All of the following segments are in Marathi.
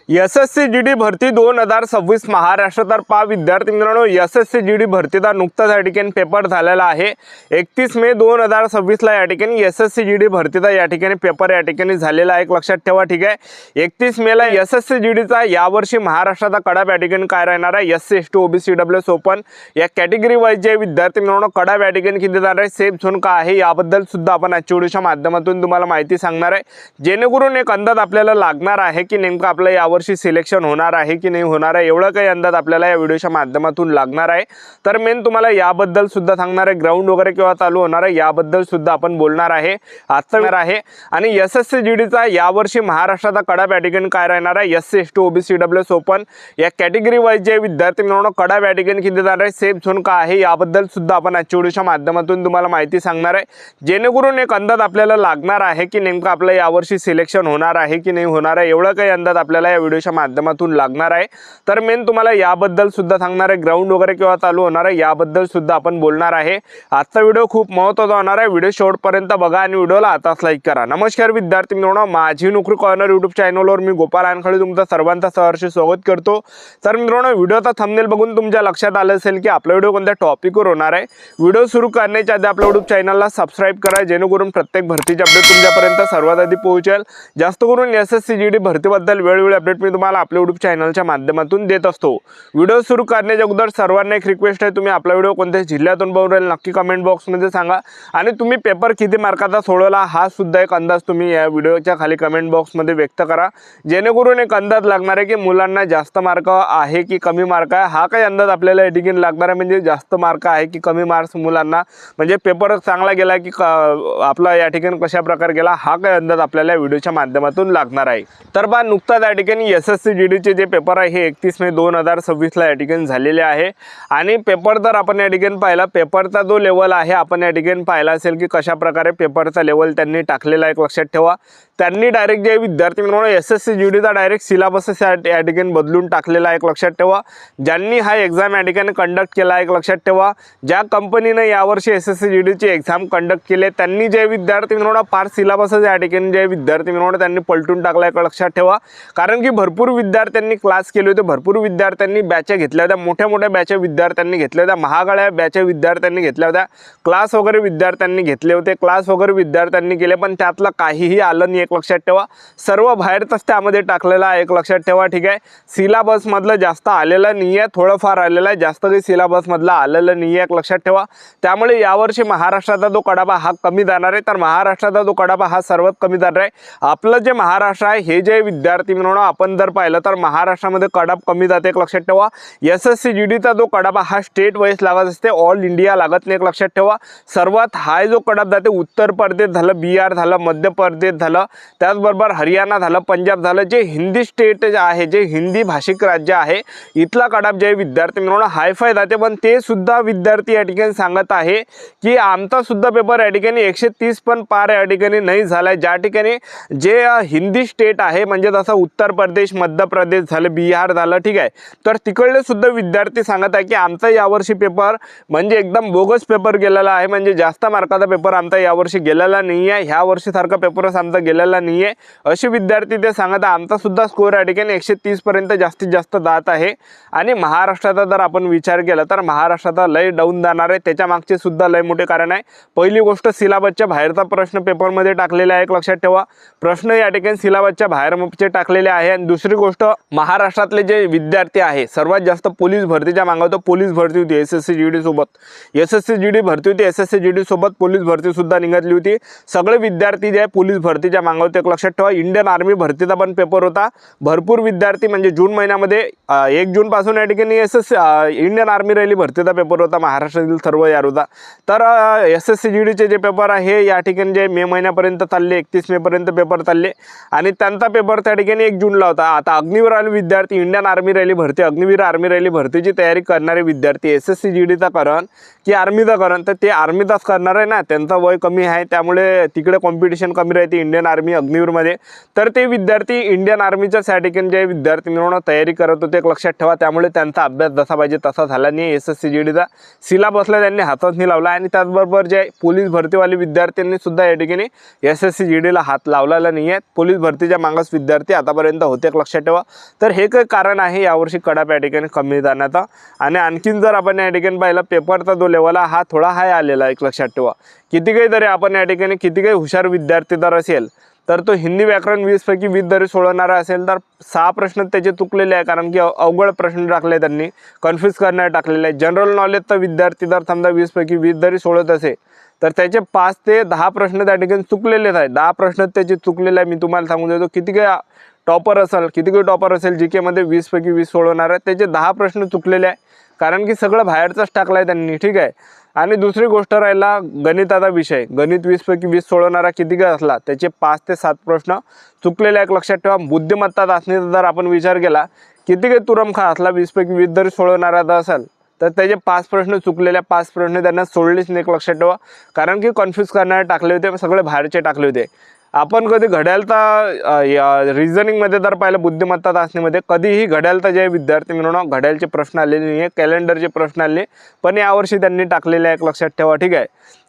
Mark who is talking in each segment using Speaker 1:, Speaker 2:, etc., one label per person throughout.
Speaker 1: एसएससी जीडी भरती 2026 महाराष्ट्रातर्फे विद्यार्थी मित्रांनो एसएससी जीडी भरतीचा नुकताच या ठिकाणी पेपर झालेला आहे। 31 मे 2026 ला या ठिकाणी एसएससी जीडी भरतीचा या ठिकाणी पेपर या ठिकाणी झालेला आहे। एक लक्षात ठेवा, ठीक आहे। 31 मे ला एसएससी जीडीचा यावर्षी महाराष्ट्राचा कडाप या ठिकाणी काय राहणार आहे, SC ST OBC EWS open या कॅटेगरी वाईज जे विद्यार्थी मित्रांनो कडाप या ठिकाणी किती जाणार आहे, सेफ झोन का आहे याबद्दल सुद्धा आपण आजच्या व्हिडिओच्या माध्यमातून तुम्हाला माहिती सांगणार आहे, जेणेकरून एक अंदाज आपल्याला लागणार आहे की नेमकं आपलं यावर्षी सिलेक्शन होणार आहे की नाही होणार आहे, एवढं काही अंदाज आपल्याला या व्हिडिओच्या माध्यमातून लागणार आहे। तर मेन तुम्हाला याबद्दल सुद्धा सांगणार आहे, ग्राउंड वगैरे केव्हा चालू होणार आहे याबद्दल सुद्धा आपण बोलणार आहे आजचा आहे। आणि एसएससी जीडीचा यावर्षी महाराष्ट्राचा कडाप या ठिकाणी काय राहणार आहे, SC ST OBC EWS open या कॅटेगरी वाईज जे विद्यार्थी मित्रांनो कडाप या ठिकाणी किती जाणार आहे, सेफ झोन का आहे याबद्दल सुद्धा आपण आजच्या व्हिडिओच्या माध्यमातून तुम्हाला माहिती सांगणार आहे, जेणेकरून एक अंदाज आपल्याला लागणार आहे की नेमकं आपलं यावर्षी सिलेक्शन होणार आहे की नाही होणार आहे, एवढं काही अंदाज आपल्याला या व्हिडिओच्या माध्यमातून लागणार आहे। तर मेन तुम्हाला याबद्दल सुद्धा सांगणार आहे, ग्राउंड वगैरे केव्हा चालू होणार आहे याबद्दल सुद्धा आपण बोलणार आहे। आजचा व्हिडिओ खूप महत्त्वाचा होणार आहे, व्हिडिओ शेवटपर्यंत बघा आणि व्हिडिओला आताच लाईक करा। नमस्कार विद्यार्थी मित्रांनो, माझी नोकरी कॉर्नर यूट्यूब चॅनलवर मी गोपाल आनखळे तुमचं सर्वांचं सहर्ष स्वागत करतो। तर मित्रांनो, व्हिडिओचा थंबनेल बघून तुमच्या लक्षात आलं असेल की आपला व्हिडिओ कोणत्या टॉपिकवर होणार आहे। व्हिडिओ सुरू करण्याच्या आधी आपल्या यूट्यूब चॅनलला सबस्क्राइब करा, जेणेकरून प्रत्येक भरतीचे अपडेट तुमच्यापर्यंत सर्वात आधी पोहोचेल। जास्त करून एसएससी जीडी भरतीबद्दल वेळोवेळी अपडेट मी तुम्हाला आपल्या यूट्यूब चॅनलच्या माध्यमातून देत असतो। व्हिडिओ सुरू करण्याच्या अगोदर सर्वांना एक रिक्वेस्ट आहे, तुम्ही आपला व्हिडिओ कोणत्या जिल्ह्यातून बघून राहिले नक्की कमेंट बॉक्समध्ये सांगा आणि तुम्ही पेपर किती मार्काचा सोडवला हा सुद्धा एक अंदाज तुम्ही या व्हिडिओच्या खाली कमेंट बॉक्समध्ये व्यक्त करा, जेणेकरून एक अंदाज लागणार आहे की मुलांना जास्त मार्क आहे की कमी मार्क आहे। हा काही अंदाज आपल्याला या ठिकाणी लागणार आहे, म्हणजे जास्त मार्क आहे की कमी मार्क्स मुलांना, म्हणजे पेपर चांगला गेला की आपला या ठिकाणी कशा प्रकारे गेला, हा काही अंदाज आपल्याला या व्हिडिओच्या माध्यमातून लागणार आहे। तर बा नुकताच या ठिकाणी एसएससी जीडीचे जे पेपर आहे हे 31 मे 2026 ला या ठिकाणी झालेले आहे। आणि पेपर जर आपण या ठिकाणी पाहिला, पेपरचा जो लेवल आहे आपण या ठिकाणी पाहिला असेल की कशा प्रकारे पेपरचा लेवल त्यांनी टाकलेला आहे। लक्षात ठेवा, त्यांनी डायरेक्ट जे विद्यार्थी मित्रांनो एसएससी जीडीचा डायरेक्ट सिलेबस या ठिकाणी बदलून टाकलेला आहे। लक्षात ठेवा, ज्यांनी हा एक्झाम या ठिकाणी कंडक्ट केला आहे, लक्षात ठेवा ज्या कंपनीने यावर्षी एसएससी जीडीची एक्झाम कंडक्ट केले त्यांनी जे विद्यार्थी मित्रांनो पार सिलेबस या ठिकाणी जे विद्यार्थी मित्रांनो त्यांनी पलटून टाकला आहे। लक्षात ठेवा, कारण की भरपूर विद्यार्थ्यांनी क्लास केले होते, भरपूर विद्यार्थ्यांनी बॅचा घेतल्या होत्या, मोठ्या मोठ्या बॅचा विद्यार्थ्यांनी घेतल्या होत्या, महागड्या बॅचा विद्यार्थ्यांनी घेतल्या होत्या, क्लास वगैरे विद्यार्थ्यांनी घेतले होते, क्लास वगैरे विद्यार्थ्यांनी केले, पण त्यातलं काहीही आलं नाही। एक लक्षात ठेवा, सर्व बाहेरच त्यामध्ये टाकलेलं आहे। एक लक्षात ठेवा, ठीक आहे। सिलेबस मधलं जास्त आलेलं नाही आहे, थोडंफार आलेलं आहे, जास्त काही सिलेबस मधलं आलेलं नाही आहे। एक लक्षात ठेवा, त्यामुळे यावर्षी महाराष्ट्राचा जो कडापा हा कमी जाणार आहे, तर महाराष्ट्राचा जो कडापा हा सर्वात कमी जाणार आहे। आपलं जे महाराष्ट्र आहे हे जे विद्यार्थी मित्रांनो आपण जर पाहिलं तर महाराष्ट्रामध्ये कडाप कमी जाते। एक लक्षात ठेवा, एसएससी जीडीचा जो कडापा हा स्टेट वाईज लागत असते, ऑल इंडिया लागत नाही। एक लक्षात ठेवा, सर्वात हाय जो कडाप जाते उत्तर प्रदेश झालं, बिहार झालं, मध्य प्रदेश झालं, त्याचबरोबर हरियाणा झालं, पंजाब झालं, जे हिंदी स्टेट आहे, जे हिंदी भाषिक राज्य आहे, इथला कडाप जे विद्यार्थी मित्रांनो हायफाय जाते। पण ते सुद्धा विद्यार्थी या ठिकाणी सांगत आहे की आमचा सुद्धा पेपर या ठिकाणी 130 पण पार या ठिकाणी नाही झालाय। ज्या ठिकाणी जे हिंदी स्टेट आहे, म्हणजे जसं उत्तर प्रदेश, मध्य प्रदेश झालं, बिहार झालं, ठीक आहे, तर तिकडले सुद्धा विद्यार्थी सांगत आहे की आमचा यावर्षी पेपर म्हणजे एकदम बोगस पेपर गेलेला आहे, म्हणजे जास्त मार्काचा पेपर आमचा यावर्षी गेलेला नाही आहे, ह्या वर्षीसारखा पेपरच आमचा गेलेला नाही आहे, असे विद्यार्थी ते सांगत आहे। आमचा सुद्धा स्कोर या ठिकाणी 130 पर्यंत जास्तीत जास्त जात आहे। आणि महाराष्ट्राचा जर आपण विचार केला तर महाराष्ट्राचा लय डाऊन जाणार आहे, त्याच्या मागचे सुद्धा लय मोठे कारण आहे। पहिली गोष्ट, सिलेबसच्या बाहेरचा प्रश्न पेपरमध्ये टाकलेला आहे। लक्षात ठेवा, प्रश्न या ठिकाणी सिलेबसच्या बाहेरचे टाकलेले आहे। आणि दुसरी गोष्ट, महाराष्ट्रातले जे विद्यार्थी आहे सर्वात जास्त पोलीस भरतीच्या मागवतो, पोलीस भरती होती एसएससी जीडी सोबत, एसएससी जीडी भरती होती, एसएससी जीडी सोबत पोलीस भरती सुद्धा निघाली होती। सगळे विद्यार्थी जे पोलीस भरतीच्या मागवते। लक्षात ठेवा, इंडियन आर्मी भरतीचा पण पेपर होता, भरपूर विद्यार्थी म्हणजे जून महिन्यामध्ये 1 जून पासून या ठिकाणी इंडियन आर्मी रॅली भरतीचा पेपर होता, महाराष्ट्रातील सर्व यार होता। तर एसएससी जीडीचे जे पेपर आहे या ठिकाणी जे मे महिन्यापर्यंत चालले, 31 मे पर्यंत पेपर चालले, आणि त्यांचा पेपर त्या ठिकाणी 1 जूनला होता। आता अग्निवीर आर्मी विद्यार्थी, इंडियन आर्मी रॅली भरती, अग्निवीर आर्मी रॅली भरतीची तयारी करणारे विद्यार्थी एसएससी जीडीचा करण की आर्मीचा करण, तर ते आर्मीचाच करणार आहे ना, त्यांचा वय कमी आहे, त्यामुळे तिकडे कॉम्पिटिशन कमी राहते इंडियन आर्मी आर्मी अग्निवीरमध्ये, तर ते विद्यार्थी इंडियन आर्मीच्याच या ठिकाणी जे विद्यार्थी मिळवणं तयारी करत होते एक लक्षात ठेवा. त्यामुळे त्यांचा अभ्यास जसा पाहिजे तसा झाला नाही. SSC GDचा सिलेबसला त्यांनी हातच नाही लावला. आणि त्याचबरोबर जे पोलीस भरतीवाले विद्यार्थ्यांनी सुद्धा या ठिकाणी SSC GDला हात लावलेला नाही आहे. पोलीस भरतीच्या मागास विद्यार्थी आतापर्यंत होते एक लक्षात ठेवा. तर हे काही कारण आहे यावर्षी कडाप या ठिकाणी कमी जाण्याचा. आणि आणखीन जर आपण या ठिकाणी पाहिलं पेपरचा जो लेवल हा थोडा हाय आलेला एक लक्षात ठेवा. किती काही जरी आपण या ठिकाणी किती काही हुशार विद्यार्थी जर असेल तर तो हिंदी व्याकरण 20 पैकी 20 जरी सोडवणारा असेल तर 6 प्रश्न त्याचे चुकलेले आहे, कारण की अवघड प्रश्न टाकले त्यांनी, कन्फ्यूज करण्यात टाकलेले आहे. जनरल नॉलेजचा विद्यार्थी जर समजा 20 पैकी 20 जरी सोडत असेल तर त्याचे 5 ते 10 प्रश्न त्या ठिकाणी चुकलेलेच आहेत. 10 प्रश्न त्याचे चुकलेले आहे. मी तुम्हाला सांगून देतो किती काही टॉपर असेल GK मध्ये 20 पैकी 20 सोडवणार आहे, त्याचे 10 प्रश्न चुकलेले आहे, कारण की सगळं बाहेरचंच टाकलं आहे त्यांनी. ठीक आहे. आणि दुसरी गोष्ट राहिला गणिताचा विषय. गणित 20 पैकी 20 सोडवणारा किती काय असला त्याचे 5 ते 7 प्रश्न चुकलेले एक लक्षात ठेवा. बुद्धिमत्ता चाचणीचा जर आपण विचार केला किती काही तुरमखा असला 20 पैकी 20 जरी सोडवणारा असेल तर त्याचे 5 प्रश्न चुकलेले, 5 प्रश्न त्यांना सोडलेच नाही एक लक्षात ठेवा, कारण की कन्फ्यूज करणारे टाकले होते, सगळे बाहेरचे टाकले होते. आपण कधी घड्याळचा रिझनिंगमध्ये जर पाहिलं बुद्धिमत्ता चाचणीमध्ये कधीही घड्याळचा जे विद्यार्थी मिळवणं घड्याळचे प्रश्न आलेले नाही आहे, कॅलेंडरचे प्रश्न आले, पण यावर्षी त्यांनी टाकलेले आहे एक लक्षात ठेवा. ठीक आहे.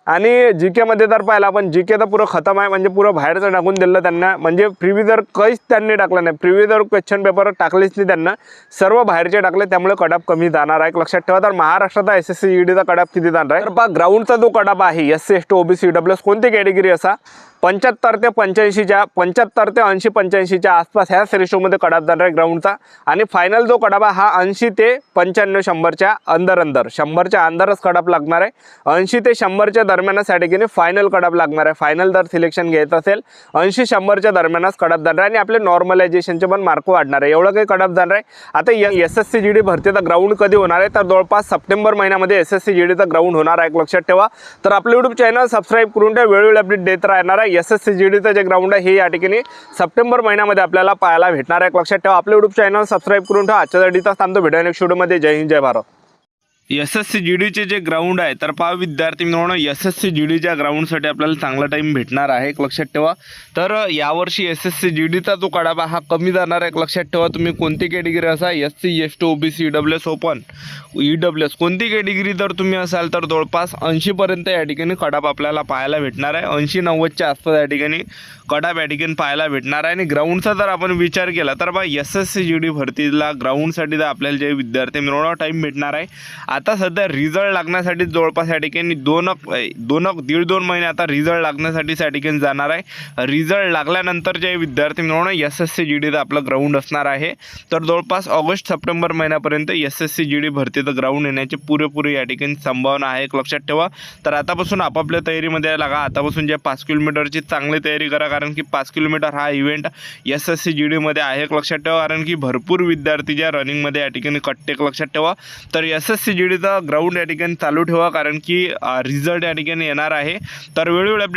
Speaker 1: आणि GK मध्ये जर पाहिलं आपण GK तर पुरं खतम आहे, म्हणजे पुरं बाहेरचं टाकून दिलं त्यांना, म्हणजे प्रिव्हिजर काहीच त्यांनी टाकलं नाही. प्रिव्हिजर क्वेश्चन पेपर टाकलेच नाही त्यांना, सर्व बाहेरचे टाकले, त्यामुळे कडाप कमी जाणार आहे एक लक्षात ठेवा. तर महाराष्ट्राचा SSC GDचा कडाप किती जाणार आहे तर पहा ग्राउंडचा जो कडाप आहे SC ST OBC EWS कोणती कॅटेगरी असा 75 ते 85च्या 75 ते 80 85च्या आसपास ह्याच रेशोमध्ये कडाप जाणार आहे ग्राउंडचा. आणि फायनल जो कडाप आहे हा 80 ते 95 100च्या अंदर 100च्या अंदरच कडाप लागणार आहे. 80 ते 100च्या दरम्यानच या ठिकाणी फायनल कडाप लागणार आहे. फायनल जर सिलेक्शन घ्यायचं असेल 80-100च्या दरम्यानच कडाप जाणार आहे आणि आपले नॉर्मलायझेशनचे पण मार्क वाढणार आहे, एवढं काही कडाप जाणार आहे. आता SSC GD भरतीचा ग्राउंड कधी होणार आहे तर जवळपास सप्टेंबर महिन्यामध्ये SSC GDचा ग्राउंड होणार आहे एक लक्षात ठेवा. तर आपलं यूट्यूब चॅनल सबस्क्राईब करून ठेवा, वेळोवेळी अपडेट देत राहणार आहे. SSC GDचं जे ग्राउंड आहे हे या ठिकाणी सप्टेंबर महिन्यामध्ये आपल्याला पाहायला भेटणार आहे एक लक्षात ठेवा. आपलं यूट्यूब चॅनल सबस्क्राईब करून ठेवा. आजच्या साठीचा थांबतो, भेटूया नेक्स्ट व्हिडिओमध्ये. जय हिंद जय भारत. SSC GDचे जे ग्राउंड आहे तर पहा विद्यार्थी मित्रांनो SSC GDच्या ग्राउंडसाठी आपल्याला चांगला टाईम भेटणार आहे एक लक्षात ठेवा. तर यावर्षी SSC GDचा जो कडाप हा कमी जाणार आहे एक लक्षात ठेवा. तुम्ही कोणती कॅटेगरी असा SC ST OBC EWS open EWS कोणती कॅटेगरी जर तुम्ही असाल तर जवळपास 80पर्यंत या ठिकाणी कडाप आपल्याला पाहायला भेटणार आहे. 80-90च्या आसपास या ठिकाणी कडाप या ठिकाणी पाहायला भेटणार आहे. आणि ग्राउंडचा जर आपण विचार केला तर बा SSC GD भरतीला ग्राउंडसाठी तर आपल्याला जे विद्यार्थी मिळवणं टाईम भेटणार आहे. आता सध्या रिझल्ट लागण्यासाठी जवळपास या ठिकाणी 1.5-2 महिने आता रिझल्ट लागण्यासाठी या ठिकाणी जाणार आहे. रिझल्ट लागल्यानंतर जे विद्यार्थी मिळवणं SSC GDचं आपलं ग्राउंड असणार आहे. तर जवळपास ऑगस्ट-सप्टेंबर महिन्यापर्यंत SSC GD भरतीचं ग्राउंड येण्याची पुरेपूर या ठिकाणी संभावना आहे एक लक्षात ठेवा. तर आतापासून आपापल्या तयारीमध्ये लागा. आतापासून जे 5 किलोमीटरची चांगली तयारी करा, कारण की 5 किलोमीटर हा इव्हेंट SSC GD मध्ये आहे एक लक्षात ठेवा, कारण की भरपूर विद्यार्थी ज्या रनिंगमध्ये या ठिकाणी कट्टे एक लक्षात ठेवा. तर SSC GDचा ग्राउंड या ठिकाणी चालू ठेवा, कारण की रिझल्ट या ठिकाणी येणार आहे. तर वेळोवेळी अपडेट